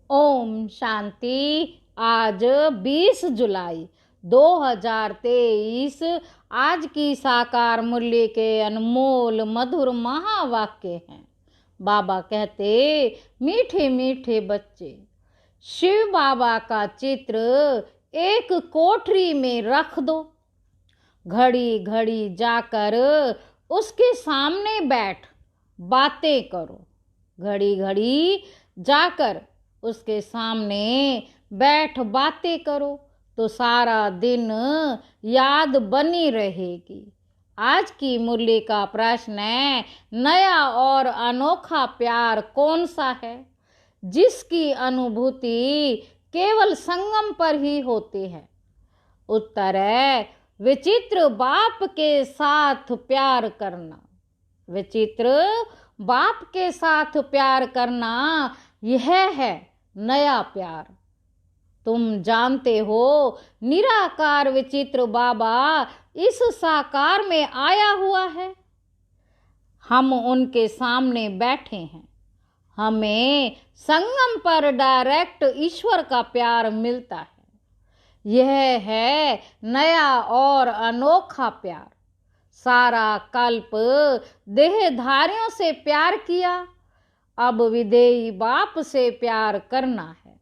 ओम शांति। आज 20 जुलाई 2023 आज की साकार मूल्य के अनमोल मधुर महावाक्य हैं। बाबा कहते, मीठे मीठे बच्चे, शिव बाबा का चित्र एक कोठरी में रख दो। घड़ी घड़ी जाकर उसके सामने बैठ बातें करो। घड़ी घड़ी जाकर उसके सामने बैठ बातें करो तो सारा दिन याद बनी रहेगी। आज की मुरली का प्रश्न है, नया और अनोखा प्यार कौन सा है जिसकी अनुभूति केवल संगम पर ही होती है? उत्तर है, विचित्र बाप के साथ प्यार करना। विचित्र बाप के साथ प्यार करना, यह है नया प्यार। तुम जानते हो, निराकार विचित्र बाबा इस साकार में आया हुआ है। हम उनके सामने बैठे हैं। हमें संगम पर डायरेक्ट ईश्वर का प्यार मिलता है। यह है नया और अनोखा प्यार। सारा कल्प देहधारियों से प्यार किया, अब विदेही बाप से प्यार करना है।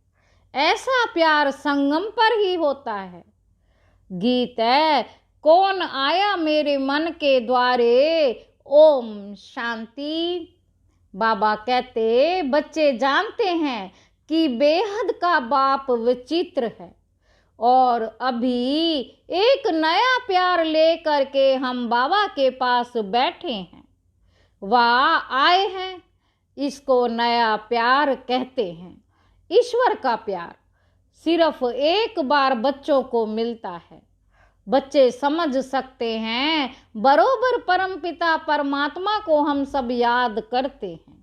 ऐसा प्यार संगम पर ही होता है। गीत है, कौन आया मेरे मन के द्वारे, ओम शांति। बाबा कहते, बच्चे जानते हैं कि बेहद का बाप विचित्र है और अभी एक नया प्यार लेकर के हम बाबा के पास बैठे हैं। वह आए हैं, इसको नया प्यार कहते हैं। ईश्वर का प्यार सिर्फ एक बार बच्चों को मिलता है। बच्चे समझ सकते हैं, बरोबर परमपिता परमात्मा को हम सब याद करते हैं।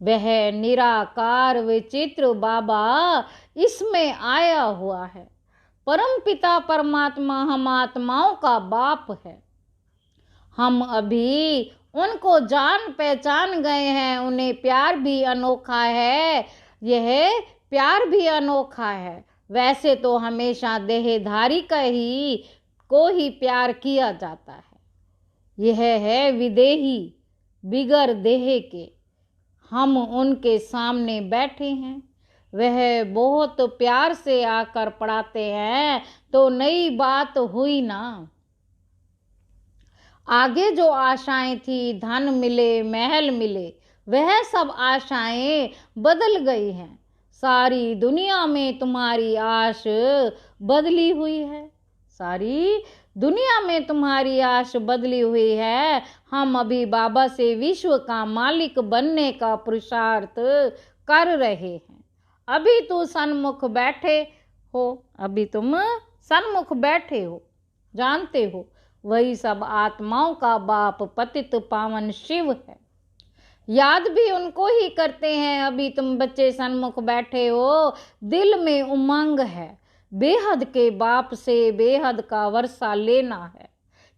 वह निराकार विचित्र बाबा इसमें आया हुआ है। परमपिता परमात्मा हम आत्माओं का बाप है। हम अभी उनको जान पहचान गए हैं। उन्हें प्यार भी अनोखा है। यह प्यार भी अनोखा है। वैसे तो हमेशा देहधारी को ही प्यार किया जाता है। यह है विदेही, बिगर देह के। हम उनके सामने बैठे हैं। वह बहुत प्यार से आकर पढ़ाते हैं तो नई बात हुई ना। आगे जो आशाएं थी, धन मिले, महल मिले, वह सब आशाएं बदल गई हैं। सारी दुनिया में तुम्हारी आश बदली हुई है। सारी दुनिया में तुम्हारी आश बदली हुई है। हम अभी बाबा से विश्व का मालिक बनने का पुरुषार्थ कर रहे हैं। अभी तू सन्मुख बैठे हो, अभी तुम सन्मुख बैठे हो। जानते हो, वही सब आत्माओं का बाप पतित पावन शिव है। याद भी उनको ही करते हैं। अभी तुम बच्चे सन्मुख बैठे हो, दिल में उमंग है। बेहद के बाप से बेहद का वर्षा लेना है।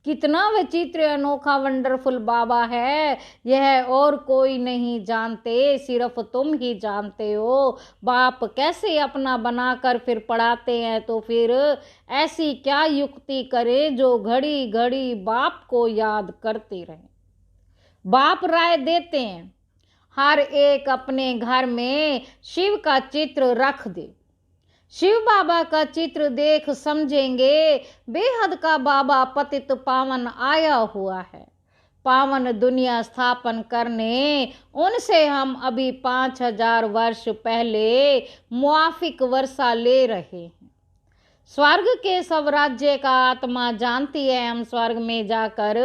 कितना विचित्र अनोखा वंडरफुल बाबा है, यह और कोई नहीं जानते, सिर्फ तुम ही जानते हो। बाप कैसे अपना बनाकर फिर पढ़ाते हैं, तो फिर ऐसी क्या युक्ति करे जो घड़ी घड़ी बाप को याद करते रहे। बाप राय देते हैं, हर एक अपने घर में शिव का चित्र रख दे। शिव बाबा का चित्र देख समझेंगे, बेहद का बाबा पतित पावन आया हुआ है। पावन दुनिया स्थापन करने उनसे हम अभी 5000 वर्ष पहले मुआफिक वर्षा ले रहे हैं। स्वर्ग के सब राज्य का आत्मा जानती है। हम स्वर्ग में जाकर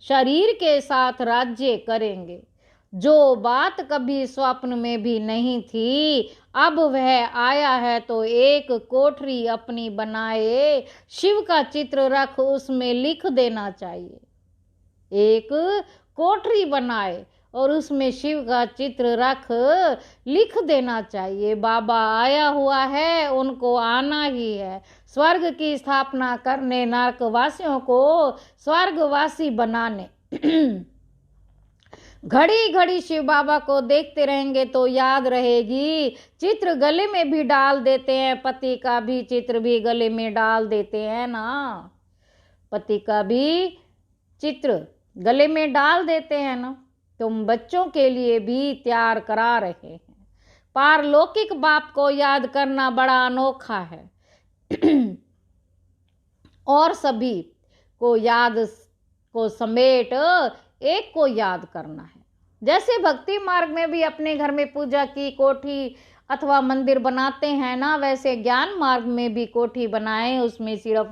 शरीर के साथ राज्य करेंगे। जो बात कभी स्वप्न में भी नहीं थी, अब वह आया है। तो एक कोठरी अपनी बनाए, शिव का चित्र रख, उसमें लिख देना चाहिए। एक कोठरी बनाए और उसमें शिव का चित्र रख, लिख देना चाहिए। बाबा आया हुआ है, उनको आना ही है। स्वर्ग की स्थापना करने, नरकवासियों को स्वर्गवासी बनाने। घड़ी घड़ी शिव बाबा को देखते रहेंगे तो याद रहेगी। चित्र गले में भी डाल देते हैं, पति का भी चित्र भी गले में डाल देते हैं ना, पति का भी चित्र गले में डाल देते हैं ना। तुम बच्चों के लिए भी तैयार करा रहे हैं। पारलौकिक बाप को याद करना बड़ा अनोखा है और सभी को याद को समेट एक को याद करना है। जैसे भक्ति मार्ग में भी अपने घर में पूजा की कोठी अथवा मंदिर बनाते हैं ना, वैसे ज्ञान मार्ग में भी कोठी बनाएं, उसमें सिर्फ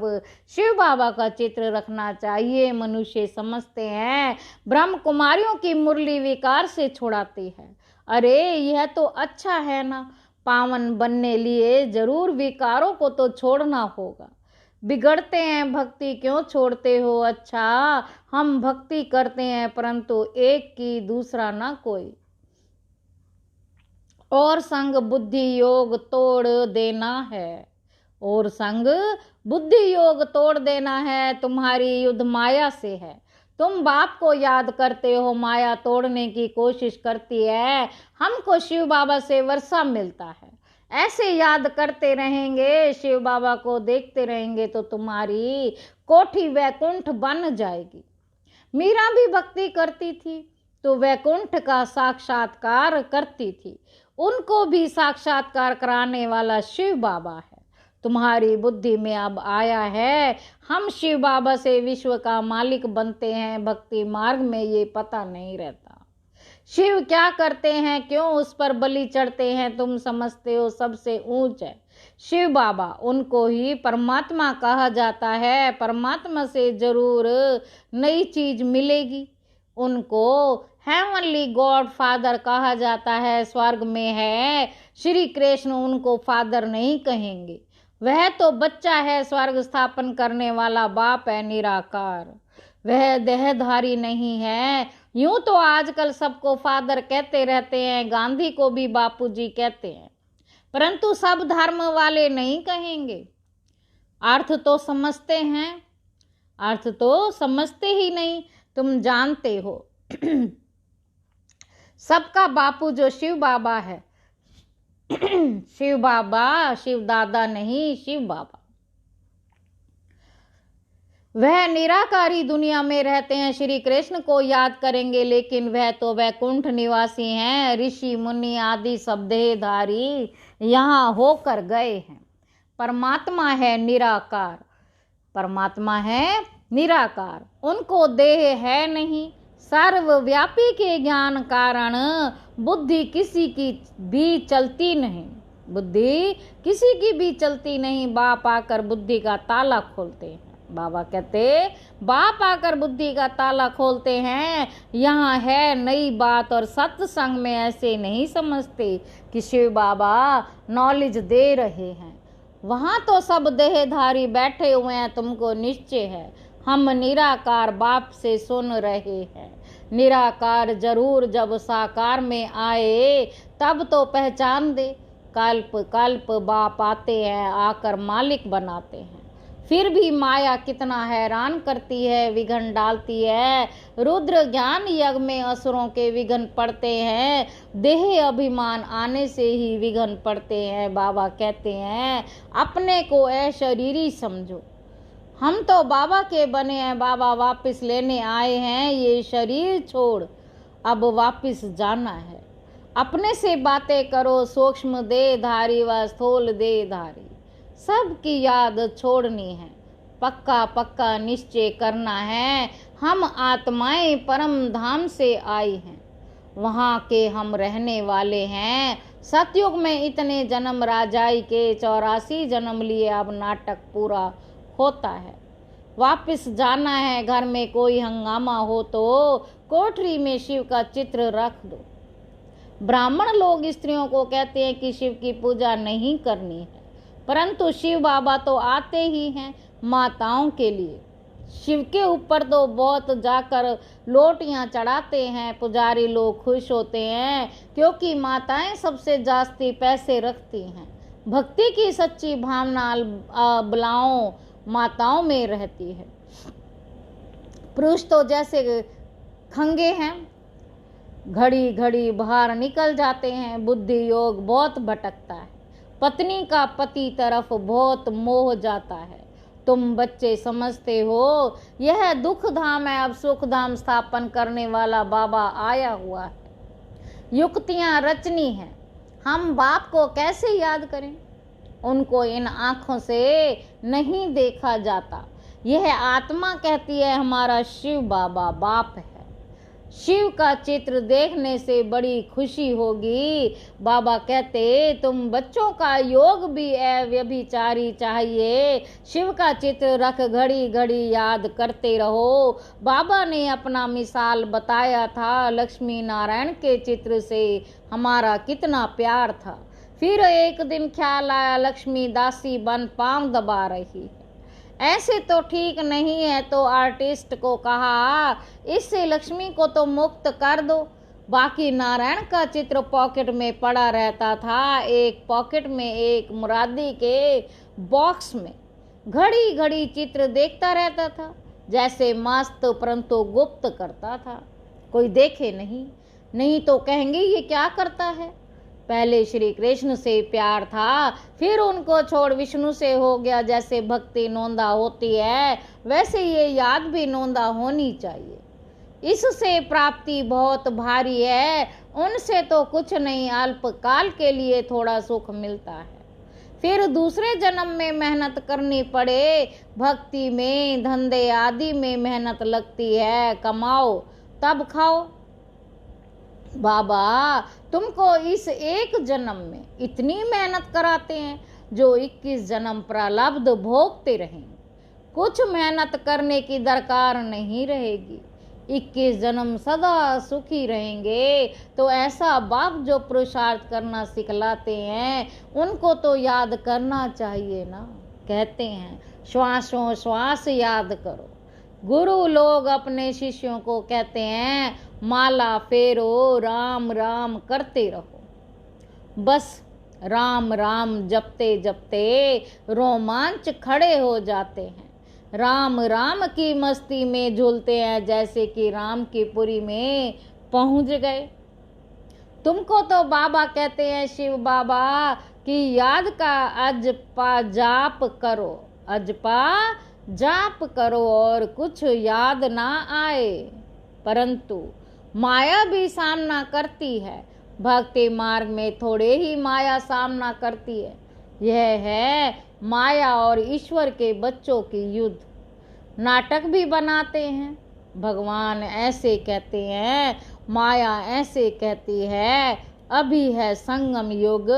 शिव बाबा का चित्र रखना चाहिए। मनुष्य समझते हैं ब्रह्म कुमारियों की मुरली विकार से छुड़ाती है। अरे यह तो अच्छा है ना, पावन बनने लिए जरूर विकारों को तो छोड़ना होगा। बिगड़ते हैं भक्ति क्यों छोड़ते हो? अच्छा हम भक्ति करते हैं परंतु एक की दूसरा ना कोई। और संग बुद्धि योग तोड़ देना है, और संग बुद्धि योग तोड़ देना है। तुम्हारी युद्ध माया से है। तुम बाप को याद करते हो, माया तोड़ने की कोशिश करती है। हमको शिव बाबा से वर्षा मिलता है। ऐसे याद करते रहेंगे, शिव बाबा को देखते रहेंगे तो तुम्हारी कोठी वैकुंठ बन जाएगी। मीरा भी भक्ति करती थी तो वैकुंठ का साक्षात्कार करती थी। उनको भी साक्षात्कार कराने वाला शिव बाबा है। तुम्हारी बुद्धि में अब आया है हम शिव बाबा से विश्व का मालिक बनते हैं। भक्ति मार्ग में ये पता नहीं रहता शिव क्या करते हैं, क्यों उस पर बलि चढ़ते हैं। तुम समझते हो सबसे ऊंच है शिव बाबा, उनको ही परमात्मा कहा जाता है। परमात्मा से जरूर नई चीज मिलेगी। उनको हेवनली गॉड फादर कहा जाता है। स्वर्ग में है श्री कृष्ण, उनको फादर नहीं कहेंगे। वह तो बच्चा है, स्वर्ग स्थापन करने वाला बाप है निराकार। वह देहधारी नहीं है। यूं तो आजकल सबको फादर कहते रहते हैं, गांधी को भी बापूजी कहते हैं, परंतु सब धर्म वाले नहीं कहेंगे। अर्थ तो समझते हैं, अर्थ तो समझते ही नहीं। तुम जानते हो सबका बापू जो शिव बाबा है शिव बाबा, शिव दादा नहीं, शिव बाबा। वह निराकारी दुनिया में रहते हैं, श्री कृष्ण को याद करेंगे, लेकिन वह तो वैकुंठ निवासी हैं। ऋषि मुनि आदि सब देहधारी यहाँ होकर गए हैं। परमात्मा है निराकार, परमात्मा है निराकार, उनको देह है नहीं। सर्वव्यापी के ज्ञान कारण बुद्धि किसी की भी चलती नहीं, बुद्धि किसी की भी चलती नहीं। बाप आकर बुद्धि का ताला खोलते हैं। बाबा कहते बाप आकर बुद्धि का ताला खोलते हैं। यहाँ है नई बात, और सत्संग में ऐसे नहीं समझते कि शिव बाबा नॉलेज दे रहे हैं। वहाँ तो सब देहधारी बैठे हुए हैं, तुमको निश्चय है हम निराकार बाप से सुन रहे हैं। निराकार जरूर जब साकार में आए तब तो पहचान दे। कल्प कल्प बाप आते हैं, आकर मालिक बनाते हैं। फिर भी माया कितना हैरान करती है, विघ्न डालती है। रुद्र ज्ञान यज्ञ में असुरों के विघ्न पड़ते हैं, देह अभिमान आने से ही विघ्न पड़ते हैं। बाबा कहते हैं अपने को अशरीरी समझो। हम तो बाबा के बने हैं, बाबा वापस लेने आए हैं। ये शरीर छोड़ अब वापस जाना है। अपने से बातें करो, सूक्ष्म देहधारी व स्थूल देहधारी सबकी याद छोड़नी है। पक्का पक्का निश्चय करना है, हम आत्माएं परम धाम से आई हैं, वहाँ के हम रहने वाले हैं। सतयुग में इतने जन्म राजाई के 84 जन्म लिए, अब नाटक पूरा होता है। वापस जाना है। घर में कोई हंगामा हो तो कोठरी में शिव का चित्र रख दो। ब्राह्मण लोग स्त्रियों को कहते हैं कि शिव की पूजा नहीं करनी है, परंतु शिव बाबा तो आते ही हैं माताओं के लिए। शिव के ऊपर तो बहुत जाकर लोटियां चढ़ाते हैं। पुजारी लोग खुश होते हैं क्योंकि माताएं सबसे जास्ती पैसे रखती हैं। भक्ति की सच्ची भावना अबलाओं माताओं में रहती है। पुरुष तो जैसे खंगे हैं, घड़ी घड़ी बाहर निकल जाते हैं। बुद्धि योग बहुत भटकता है। पत्नी का पति तरफ बहुत मोह जाता है। तुम बच्चे समझते हो यह दुख धाम है, अब सुख धाम स्थापन करने वाला बाबा आया हुआ है। युक्तियां रचनी है। हम बाप को कैसे याद करें? उनको इन आंखों से नहीं देखा जाता। यह आत्मा कहती है हमारा शिव बाबा बाप है। शिव का चित्र देखने से बड़ी खुशी होगी। बाबा कहते तुम बच्चों का योग भी अव्यभिचारी चाहिए। शिव का चित्र रख घड़ी घड़ी याद करते रहो। बाबा ने अपना मिसाल बताया था। लक्ष्मी नारायण के चित्र से हमारा कितना प्यार था। फिर एक दिन ख्याल आया लक्ष्मी दासी बन पांव दबा रही है। ऐसे तो ठीक नहीं है, तो आर्टिस्ट को कहा इससे लक्ष्मी को तो मुक्त कर दो। बाकी नारायण का चित्र पॉकेट में पड़ा रहता था। एक पॉकेट में एक मुरादी के बॉक्स में घड़ी घड़ी चित्र देखता रहता था, जैसे मस्त परंतु गुप्त करता था। कोई देखे नहीं तो कहेंगे ये क्या करता है। पहले श्री कृष्ण से प्यार था, फिर उनको छोड़ विष्णु से हो गया। जैसे भक्ति नोंदा होती है वैसे ये याद भी नोंदा होनी चाहिए। इससे प्राप्ति बहुत भारी है, उनसे तो कुछ नहीं, अल्पकाल के लिए थोड़ा सुख मिलता है। फिर दूसरे जन्म में मेहनत करनी पड़े। भक्ति में धंधे आदि में मेहनत लगती है। कमाओ तब खाओ। बाबा तुमको इस एक जन्म में इतनी मेहनत कराते हैं जो 21 जन्म प्रारब्ध भोगते रहेंगे। कुछ मेहनत करने की दरकार नहीं रहेगी। 21 जन्म सदा सुखी रहेंगे। तो ऐसा बाप जो पुरुषार्थ करना सिखलाते हैं उनको तो याद करना चाहिए ना। कहते हैं श्वासों श्वास याद करो। गुरु लोग अपने शिष्यों को कहते हैं माला फेरो, राम राम करते रहो। बस राम राम जपते जपते रोमांच खड़े हो जाते हैं। राम राम की मस्ती में झूलते हैं, जैसे कि राम की पुरी में पहुंच गए। तुमको तो बाबा कहते हैं शिव बाबा की याद का अजपा जाप करो, अजपा जाप करो और कुछ याद ना आए। परंतु माया भी सामना करती है। भक्ति मार्ग में थोड़े ही माया सामना करती है। यह है माया और ईश्वर के बच्चों की युद्ध। नाटक भी बनाते हैं। भगवान ऐसे कहते हैं, माया ऐसे कहती है। अभी है संगम युग।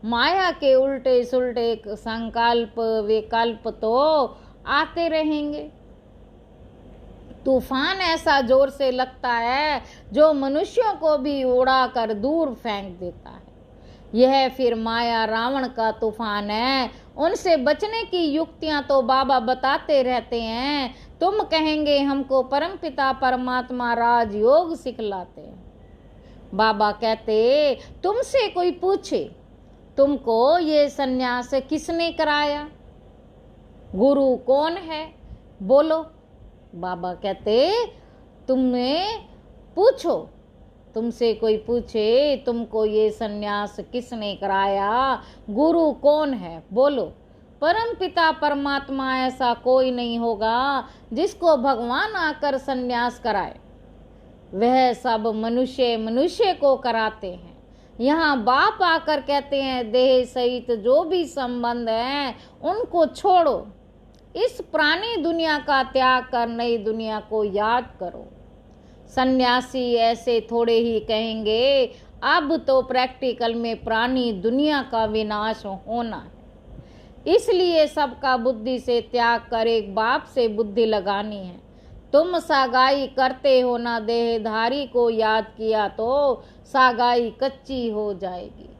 माया के उल्टे सुल्टे संकल्प विकल्प तो आते रहेंगे। तूफान ऐसा जोर से लगता है जो मनुष्यों को भी उड़ाकर दूर फेंक देता है। यह फिर माया रावण का तूफान है। उनसे बचने की युक्तियां तो बाबा बताते रहते हैं। तुम कहेंगे हमको परमपिता परमात्मा राजयोग सिखलाते हैं। बाबा कहते तुमसे कोई पूछे तुमको ये सन्यास किसने कराया, गुरु कौन है, बोलो। बाबा कहते तुमने पूछो, तुमसे कोई पूछे तुमको ये सन्यास किसने कराया, गुरु कौन है, बोलो। परम पिता परमात्मा ऐसा कोई नहीं होगा जिसको भगवान आकर सन्यास कराए। वह सब मनुष्य मनुष्य को कराते हैं। यहाँ बाप आकर कहते हैं देह सहित जो भी संबंध है उनको छोड़ो। इस पुरानी दुनिया का त्याग कर नई दुनिया को याद करो। सन्यासी ऐसे थोड़े ही कहेंगे, अब तो प्रैक्टिकल में पुरानी दुनिया का विनाश होना है। इसलिए सबका बुद्धि से त्याग कर एक बाप से बुद्धि लगानी है। तुम सागाई करते हो ना, देहधारी को याद किया तो सागाई कच्ची हो जाएगी।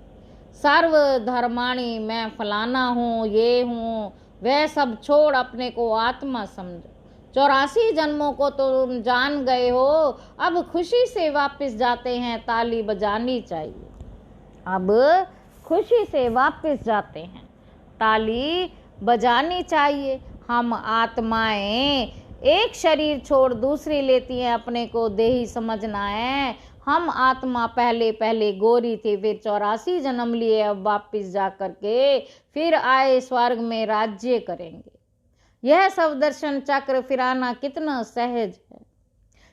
सर्वधर्माणी मैं फलाना हूँ, ये हूँ, वह सब छोड़ अपने को आत्मा समझो। 84 जन्मों को तो तुम जान गए हो, अब खुशी से वापस जाते हैं, ताली बजानी चाहिए। अब खुशी से वापस जाते हैं, ताली बजानी चाहिए। हम आत्माएं एक शरीर छोड़ दूसरी लेती हैं, अपने को देही समझना है। हम आत्मा पहले पहले गोरी थे, फिर 84 जन्म लिए, अब वापिस जा करके फिर आए स्वर्ग में राज्य करेंगे। यह सब दर्शन चक्र फिराना कितना सहज है।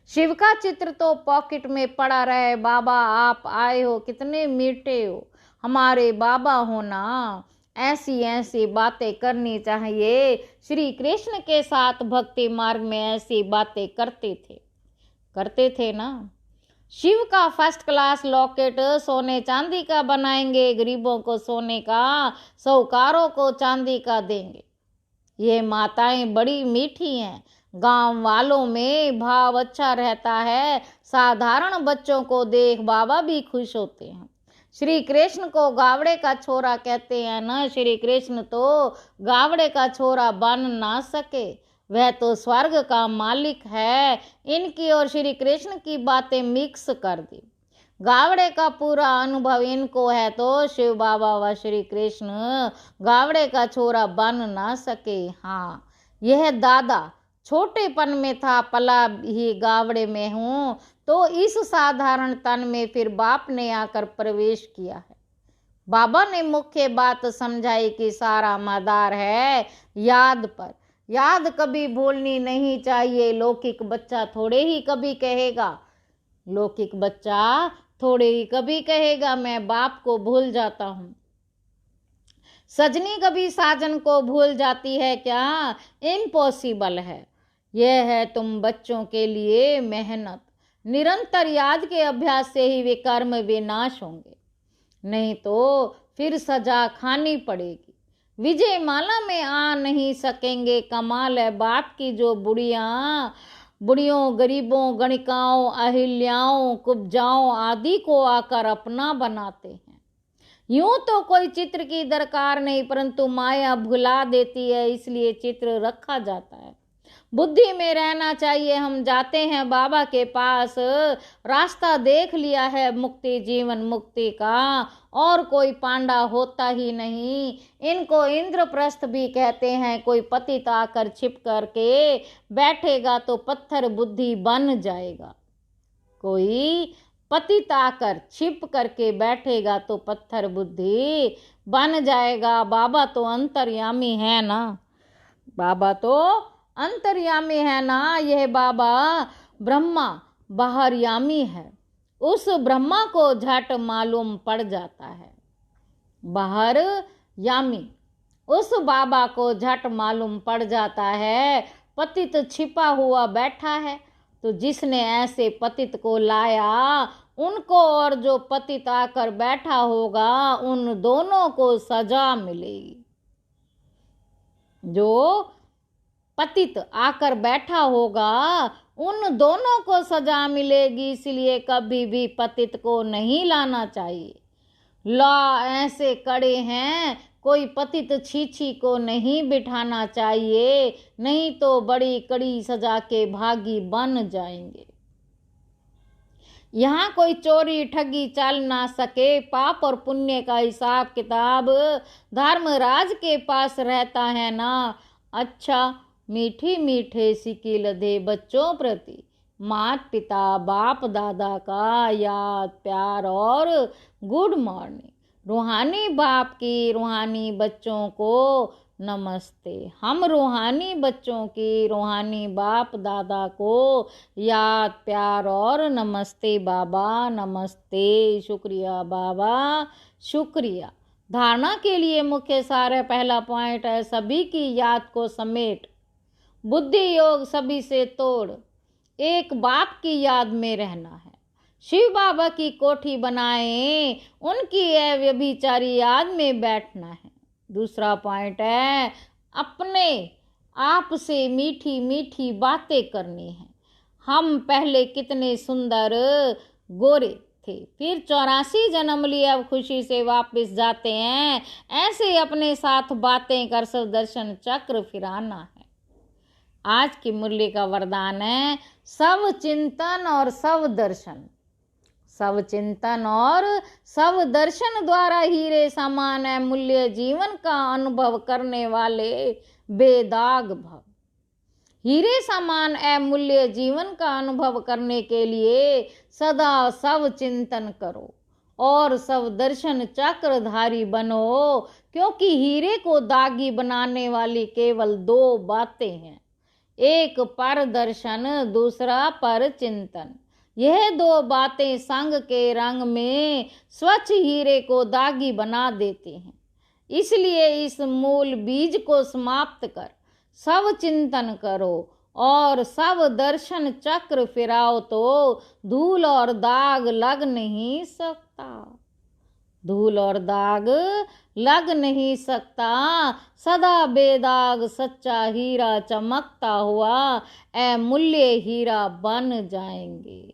शिव का चित्र तो पॉकेट में पड़ा रहे। बाबा आप आए हो, कितने मीठे हो, हमारे बाबा हो ना। ऐसी ऐसी बातें करनी चाहिए। श्री कृष्ण के साथ भक्ति मार्ग में ऐसी बातें करते थे ना। शिव का फर्स्ट क्लास लॉकेट सोने चांदी का बनाएंगे, गरीबों को सोने का, साहूकारों को चांदी का देंगे। ये माताएं बड़ी मीठी हैं। गांव वालों में भाव अच्छा रहता है। साधारण बच्चों को देख बाबा भी खुश होते हैं। श्री कृष्ण को गावड़े का छोरा कहते हैं ना। श्री कृष्ण तो गावड़े का छोरा बन ना सके, वह तो स्वर्ग का मालिक है। इनकी और श्री कृष्ण की बातें मिक्स कर दी। गावड़े का पूरा अनुभव इनको है, तो शिव बाबा व श्री कृष्ण गावड़े का छोरा बन ना सके। हाँ, यह दादा छोटेपन में था, पला ही गावड़े में हूँ, तो इस साधारण तन में फिर बाप ने आकर प्रवेश किया है। बाबा ने मुख्य बात समझाई कि सारा मदार है याद पर। याद कभी भूलनी नहीं चाहिए। लौकिक बच्चा थोड़े ही कभी कहेगा मैं बाप को भूल जाता हूँ। सजनी कभी साजन को भूल जाती है क्या? इम्पॉसिबल है। यह है तुम बच्चों के लिए मेहनत। निरंतर याद के अभ्यास से ही वे कर्म विनाश होंगे, नहीं तो फिर सजा खानी पड़ेगी। विजय माला में आ नहीं सकेंगे। कमाल है बाप की जो बुढ़ियों, गरीबों, गणिकाओं, अहिल्याओं, कुब्जाओं आदि को आकर अपना बनाते हैं। यूं तो कोई चित्र की दरकार नहीं, परंतु माया भुला देती है, इसलिए चित्र रखा जाता है। बुद्धि में रहना चाहिए। हम जाते हैं बाबा के पास, रास्ता देख लिया है मुक्ति, जीवन मुक्ति का, और कोई पांडा होता ही नहीं। इनको इंद्रप्रस्थ भी कहते हैं। कोई पतित आकर छिप करके बैठेगा तो पत्थर बुद्धि बन जाएगा। कोई पतित आकर छिप करके बैठेगा तो पत्थर बुद्धि बन जाएगा। बाबा तो अंतर्यामी है ना। यह बाबा ब्रह्मा बाहरयामी है। उस ब्रह्मा को झट मालूम पड़ जाता है। बाहरयामी उस बाबा को झट मालूम पड़ जाता है। पतित छिपा हुआ बैठा है, तो जिसने ऐसे पतित को लाया उनको और जो पतित आकर बैठा होगा उन दोनों को सजा मिलेगी। जो पतित आकर बैठा होगा उन दोनों को सजा मिलेगी। इसलिए कभी भी पतित को नहीं लाना चाहिए। लॉ ऐसे कड़े हैं, कोई पतित छीछी को नहीं बिठाना चाहिए, नहीं तो बड़ी कड़ी सजा के भागी बन जाएंगे। यहाँ कोई चोरी ठगी चल ना सके। पाप और पुण्य का हिसाब किताब धर्मराज के पास रहता है ना। अच्छा, मीठे मीठे सिक्के लदे बच्चों प्रति माता पिता बाप दादा का याद प्यार और गुड मॉर्निंग। रूहानी बाप की रूहानी बच्चों को नमस्ते। हम रूहानी बच्चों की रूहानी बाप दादा को याद प्यार और नमस्ते बाबा, नमस्ते। शुक्रिया बाबा, शुक्रिया। धारणा के लिए मुख्य सार है। पहला पॉइंट है सभी की याद को समेट, बुद्धि योग सभी से तोड़, एक बाप की याद में रहना है। शिव बाबा की कोठी बनाए, उनकी व्यभिचारी याद में बैठना है। दूसरा पॉइंट है अपने आप से मीठी मीठी बातें करनी है। हम पहले कितने सुंदर गोरे थे, फिर 84 जन्म लिए, अब खुशी से वापस जाते हैं। ऐसे अपने साथ बातें कर सब दर्शन चक्र फिराना है। आज की मुरली का वरदान है सब चिंतन और सब दर्शन। सब चिंतन और सब दर्शन द्वारा हीरे समान है मूल्य जीवन का अनुभव करने वाले बेदाग भव। हीरे समान अमूल्य जीवन का अनुभव करने के लिए सदा सब चिंतन करो और सब दर्शन चक्रधारी बनो, क्योंकि हीरे को दागी बनाने वाली केवल दो बातें हैं, एक पर दर्शन, दूसरा पर चिंतन। यह दो बातें संग के रंग में स्वच्छ हीरे को दागी बना देती हैं। इसलिए इस मूल बीज को समाप्त कर सब चिंतन करो और सब दर्शन चक्र फिराओ तो धूल और दाग लग नहीं सकता। धूल और दाग लग नहीं सकता। सदा बेदाग सच्चा हीरा चमकता हुआ अमूल्य हीरा बन जाएंगे।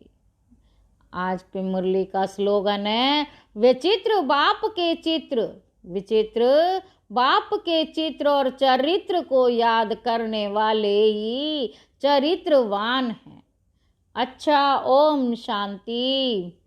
आज की मुरली का स्लोगन है, विचित्र बाप के चित्र, विचित्र बाप के चित्र और चरित्र को याद करने वाले ही चरित्रवान हैं। अच्छा, ओम शांति।